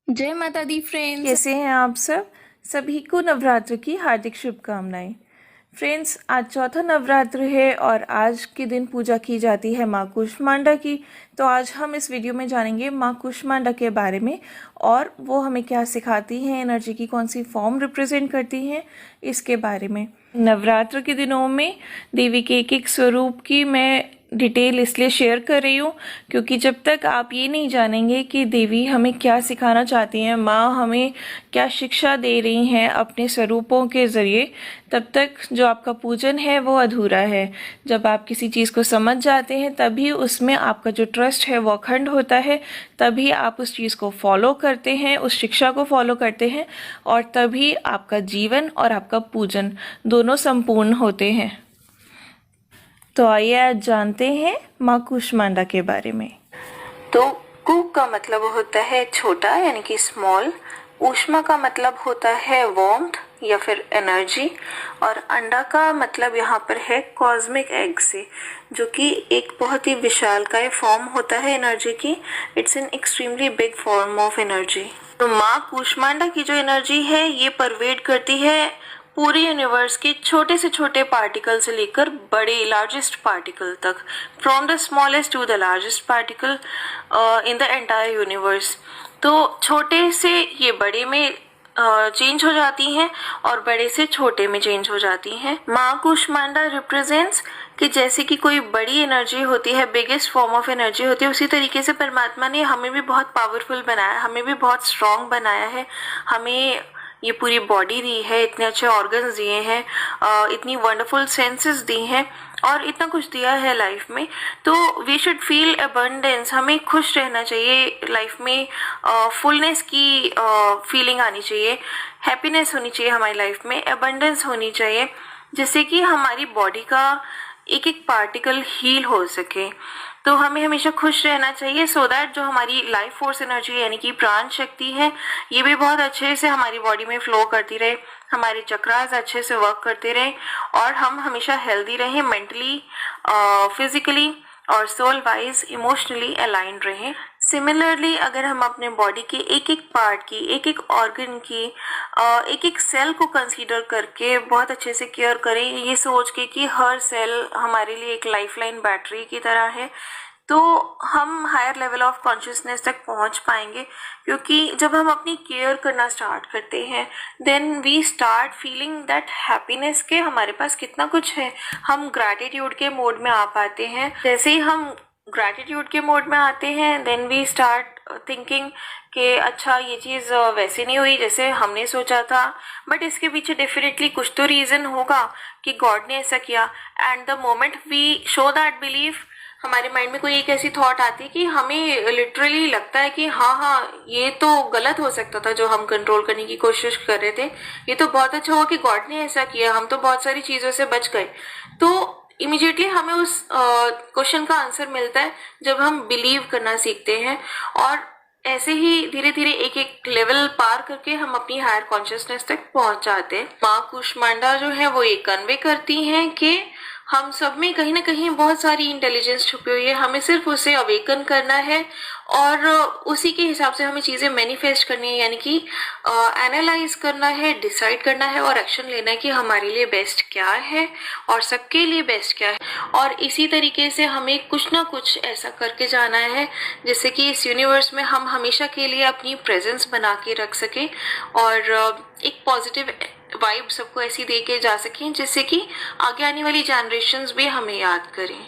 जय माता दी फ्रेंड्स। कैसे हैं आप सब? सभी को नवरात्र की हार्दिक शुभकामनाएं। फ्रेंड्स, आज चौथा नवरात्र है और आज के दिन पूजा की जाती है माँ कूष्मांडा की। तो आज हम इस वीडियो में जानेंगे माँ कूष्मांडा के बारे में और वो हमें क्या सिखाती हैं, एनर्जी की कौन सी फॉर्म रिप्रेजेंट करती हैं, इसके बारे में। नवरात्र के दिनों में देवी के एक एक स्वरूप की मैं डिटेल इसलिए शेयर कर रही हूँ क्योंकि जब तक आप ये नहीं जानेंगे कि देवी हमें क्या सिखाना चाहती हैं, माँ हमें क्या शिक्षा दे रही हैं अपने स्वरूपों के ज़रिए, तब तक जो आपका पूजन है वो अधूरा है। जब आप किसी चीज़ को समझ जाते हैं तभी उसमें आपका जो ट्रस्ट है वो अखंड होता है, तभी आप उस चीज़ को फॉलो करते हैं, उस शिक्षा को फॉलो करते हैं और तभी आपका जीवन और आपका पूजन दोनों संपूर्ण होते हैं। तो आइए आज जानते हैं माँ कूष्मांडा के बारे में। तो कू का मतलब होता है छोटा यानी कि स्मॉल, ऊष्मा का मतलब होता है वार्मथ या फिर एनर्जी, और अंडा का मतलब यहाँ पर है कॉस्मिक एग से, जो कि एक बहुत ही विशालकाय फॉर्म होता है एनर्जी की। It's an extremely big form of energy. तो माँ कूष्मांडा की जो एनर्जी है ये परवेड करती है पूरे यूनिवर्स के छोटे से छोटे पार्टिकल से लेकर बड़े लार्जेस्ट पार्टिकल तक, from the smallest to the largest particle in the entire universe. तो छोटे से ये बड़े में चेंज हो जाती हैं और बड़े से छोटे में चेंज हो जाती हैं। माँ कूष्मांडा रिप्रेजेंट्स कि जैसे कि कोई बड़ी एनर्जी होती है, बिगेस्ट फॉर्म ऑफ एनर्जी होती है, उसी तरीके से परमात्मा ने हमें भी बहुत पावरफुल बनाया, हमें भी बहुत स्ट्रांग बनाया है। हमें ये पूरी बॉडी दी है, इतने अच्छे ऑर्गन्स दिए हैं, इतनी वंडरफुल सेंसेस दी हैं और इतना कुछ दिया है लाइफ में। तो वी शुड फील अबंडेंस, हमें खुश रहना चाहिए लाइफ में, फुलनेस की फीलिंग आनी चाहिए, हैप्पीनेस होनी चाहिए हमारी लाइफ में, अबंडेंस होनी चाहिए, जिससे कि हमारी बॉडी का एक एक पार्टिकल हील हो सके। तो हमें हमेशा खुश रहना चाहिए सो दैट जो हमारी लाइफ फोर्स एनर्जी यानी कि प्राण शक्ति है ये भी बहुत अच्छे से हमारी बॉडी में फ्लो करती रहे, हमारे चक्रास अच्छे से वर्क करते रहे और हम हमेशा हेल्दी रहें, मेंटली, फिजिकली और सोल वाइज इमोशनली अलाइंड रहें। सिमिलरली अगर हम अपने बॉडी के एक एक पार्ट की, एक एक ऑर्गन की, एक एक सेल को कंसीडर करके बहुत अच्छे से केयर करें, ये सोच के कि हर सेल हमारे लिए एक लाइफलाइन बैटरी की तरह है, तो हम हायर लेवल ऑफ कॉन्शियसनेस तक पहुंच पाएंगे। क्योंकि जब हम अपनी केयर करना स्टार्ट करते हैं then we start feeling that happiness के हमारे पास कितना कुछ है। हम ग्रैटिट्यूड के मोड में आ पाते हैं। जैसे ही हम ग्रैटिट्यूड के मोड में आते हैं देन वी स्टार्ट थिंकिंग कि अच्छा ये चीज़ वैसे नहीं हुई जैसे हमने सोचा था, बट इसके पीछे डेफिनेटली कुछ तो रीज़न होगा कि गॉड ने ऐसा किया। And the moment we show that belief, हमारे माइंड में कोई एक ऐसी थॉट आती है कि हमें लिटरली लगता है कि हाँ ये तो गलत हो सकता था जो हम कंट्रोल करने की कोशिश कर रहे थे, ये तो बहुत अच्छा हुआ कि गॉड ने ऐसा किया, हम तो बहुत सारी चीज़ों से बच गए। तो इमिडिएटली हमें उस क्वेश्चन का आंसर मिलता है जब हम बिलीव करना सीखते हैं, और ऐसे ही धीरे धीरे एक एक लेवल पार करके हम अपनी हायर कॉन्शियसनेस तक पहुंच जाते हैं। माँ कूष्मांडा जो है वो ये कन्वे करती हैं कि हम सब में कहीं ना कहीं बहुत सारी इंटेलिजेंस छुपी हुई है, हमें सिर्फ उसे अवेकन करना है और उसी के हिसाब से हमें चीज़ें मैनिफेस्ट करनी है, यानी कि एनालाइज करना है, डिसाइड करना है और एक्शन लेना है कि हमारे लिए बेस्ट क्या है और सबके लिए बेस्ट क्या है। और इसी तरीके से हमें कुछ ना कुछ ऐसा करके जाना है जिससे कि इस यूनिवर्स में हम हमेशा के लिए अपनी प्रेजेंस बना के रख सकें और एक पॉजिटिव वाइब सबको ऐसी दे के जा सकें जिससे कि आगे आने वाली जनरेशन्स भी हमें याद करें।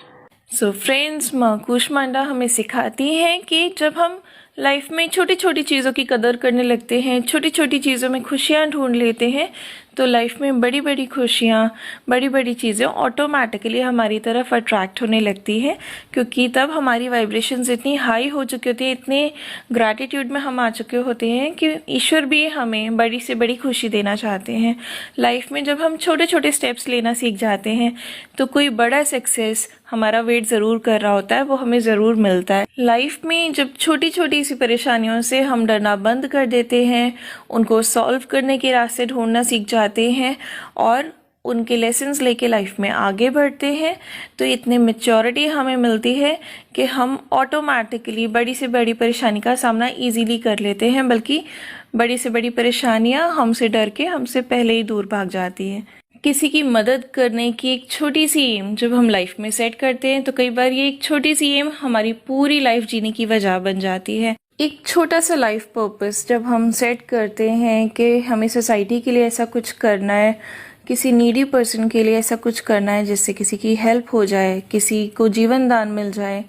सो फ्रेंड्स, माँ कूष्मांडा हमें सिखाती हैं कि जब हम लाइफ में छोटी छोटी चीज़ों की कदर करने लगते हैं, छोटी छोटी चीज़ों में खुशियाँ ढूंढ लेते हैं, तो लाइफ में बड़ी बड़ी खुशियाँ, बड़ी बड़ी चीज़ें ऑटोमेटिकली हमारी तरफ अट्रैक्ट होने लगती हैं, क्योंकि तब हमारी वाइब्रेशंस इतनी हाई हो चुकी होती है, इतने ग्रैटिट्यूड में हम आ चुके होते हैं कि ईश्वर भी हमें बड़ी से बड़ी खुशी देना चाहते हैं। लाइफ में जब हम छोटे छोटे स्टेप्स लेना सीख जाते हैं तो कोई बड़ा सक्सेस हमारा वेट ज़रूर कर रहा होता है, वो हमें ज़रूर मिलता है। लाइफ में जब छोटी छोटी सी परेशानियों से हम डरना बंद कर देते हैं, उनको सॉल्व करने के रास्ते ढूंढना सीख जाते हैं और उनके लेसन्स लेके लाइफ में आगे बढ़ते हैं तो इतने मैच्योरिटी हमें मिलती है कि हम ऑटोमेटिकली बड़ी से बड़ी परेशानी का सामना इजीली कर लेते हैं, बल्कि बड़ी से बड़ी परेशानियां हमसे डर के हमसे पहले ही दूर भाग जाती हैं। किसी की मदद करने की एक छोटी सी एम जब हम लाइफ में सेट करते हैं तो कई बार ये एक छोटी सी एम हमारी पूरी लाइफ जीने की वजह बन जाती है। एक छोटा सा लाइफ पर्पस जब हम सेट करते हैं कि हमें सोसाइटी के लिए ऐसा कुछ करना है, किसी नीडी पर्सन के लिए ऐसा कुछ करना है जिससे किसी की हेल्प हो जाए, किसी को जीवन दान मिल जाए,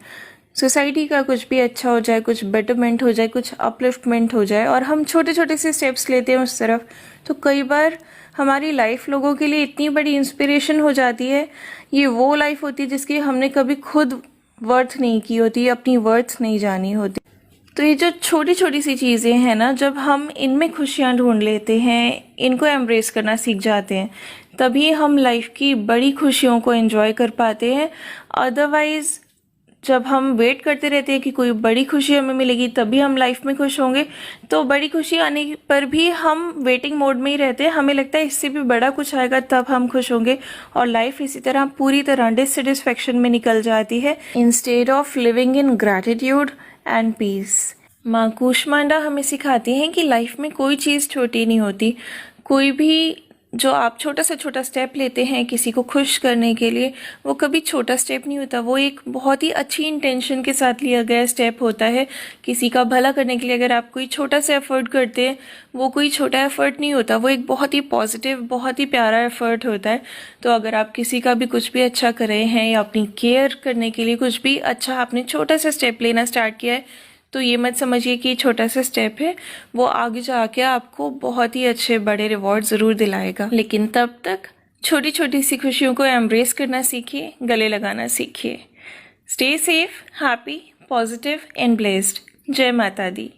सोसाइटी का कुछ भी अच्छा हो जाए, कुछ बेटरमेंट हो जाए, कुछ अपलिफ्टमेंट हो जाए, और हम छोटे छोटे से स्टेप्स लेते हैं उस तरफ, तो कई बार हमारी लाइफ लोगों के लिए इतनी बड़ी इंस्पिरेशन हो जाती है। ये वो लाइफ होती है जिसकी हमने कभी खुद वर्थ नहीं की होती, अपनी वर्थ नहीं जानी होती। तो ये जो छोटी छोटी सी चीज़ें हैं ना, जब हम इनमें खुशियाँ ढूंढ लेते हैं, इनको एम्ब्रेस करना सीख जाते हैं, तभी हम लाइफ की बड़ी खुशियों को एंजॉय कर पाते हैं। अदरवाइज जब हम वेट करते रहते हैं कि कोई बड़ी खुशी हमें मिलेगी तभी हम लाइफ में खुश होंगे, तो बड़ी खुशी आने पर भी हम वेटिंग मोड में ही रहते हैं। हमें लगता है इससे भी बड़ा कुछ आएगा तब हम खुश होंगे, और लाइफ इसी तरह पूरी तरह डिससेटिस्फैक्शन में निकल जाती है instead of living in gratitude and peace. माँ कूष्मांडा हमें सिखाती हैं कि लाइफ में कोई चीज़ छोटी नहीं होती। कोई भी जो आप छोटा से छोटा स्टेप लेते हैं किसी को खुश करने के लिए, वो कभी छोटा स्टेप नहीं होता, वो एक बहुत ही अच्छी इंटेंशन के साथ लिया गया स्टेप होता है। किसी का भला करने के लिए अगर आप कोई छोटा सा एफर्ट करते हैं, वो कोई छोटा एफर्ट नहीं होता, वो एक बहुत ही पॉजिटिव, बहुत ही प्यारा एफर्ट होता है। तो अगर आप किसी का भी कुछ भी अच्छा कर रहे हैं या अपनी केयर करने के लिए कुछ भी अच्छा आपने छोटा सा स्टेप लेना स्टार्ट किया है, तो ये मत समझिए कि छोटा सा स्टेप है, वो आगे जाके आपको बहुत ही अच्छे बड़े रिवॉर्ड ज़रूर दिलाएगा। लेकिन तब तक छोटी छोटी सी खुशियों को एम्ब्रेस करना सीखिए, गले लगाना सीखिए। Stay safe, happy, positive and blessed. जय माता दी।